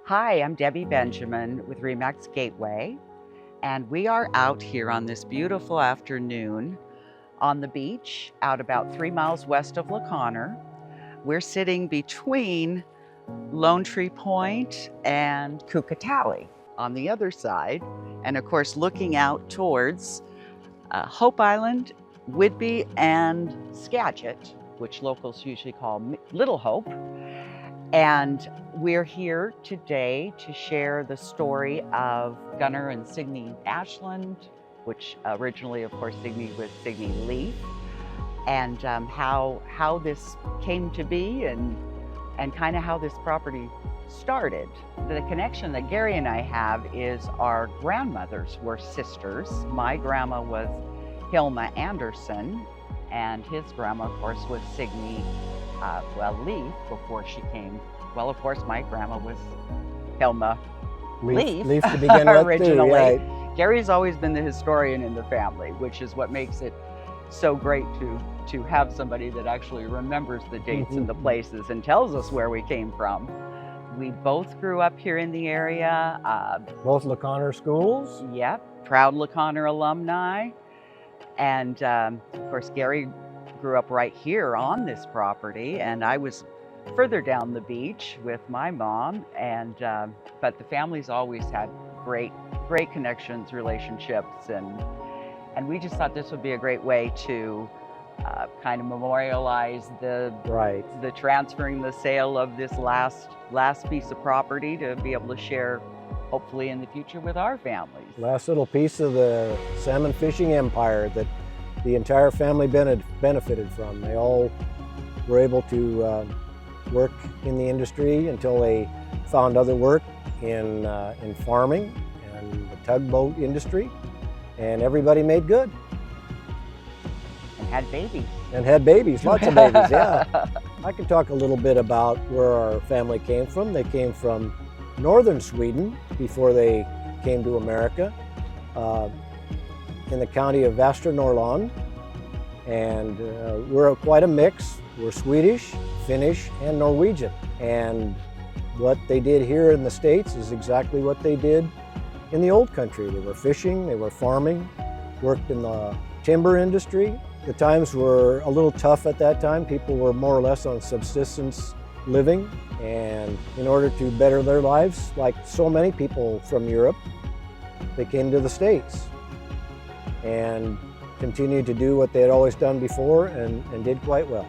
Hi, I'm Debbie Benjamin with Remax Gateway, and we are out here on this beautiful afternoon on the beach out about 3 miles west of La Conner. We're sitting between Lone Tree Point and Kukatali on the other side, and of course looking out towards Hope Island, Whidbey, and Skagit, which locals usually call Little Hope. And we're here today to share the story of Gunnar and Signe Ashland, which originally, of course, Signe was Signe Leaf, and how this came to be and kind of how this property started. The connection that Gary and I have is our grandmothers were sisters. My grandma was Hilma Anderson, and his grandma, of course, was Signe Leaf before she came. Well, of course, my grandma was Hilma Leaf to begin with originally. too, right. Gary's always been the historian in the family, which is what makes it so great to have somebody that actually remembers the dates and the places and tells us where we came from. We both grew up here in the area. Both La Conner schools. Yep, proud La Conner alumni. And of course, Gary grew up right here on this property, and I was further down the beach with my mom. And but the family's always had great connections, relationships, and we just thought this would be a great way to kind of memorialize the transferring, the sale of this last piece of property to be able to share, hopefully in the future, with our families. Last little piece of the salmon fishing empire that the entire family benefited from. They all were able to work in the industry until they found other work in farming and the tugboat industry, and everybody made good. And had babies. And had babies, lots of babies, yeah. I can talk a little bit about where our family came from. They came from northern Sweden before they came to America, in the county of Västernorrland, and we're quite a mix. We're Swedish, Finnish, and Norwegian, and what they did here in the States is exactly what they did in the old country. They were fishing, they were farming, worked in the timber industry. The times were a little tough at that time. People were more or less on subsistence living, and in order to better their lives, like so many people from Europe, they came to the States and continued to do what they had always done before and did quite well.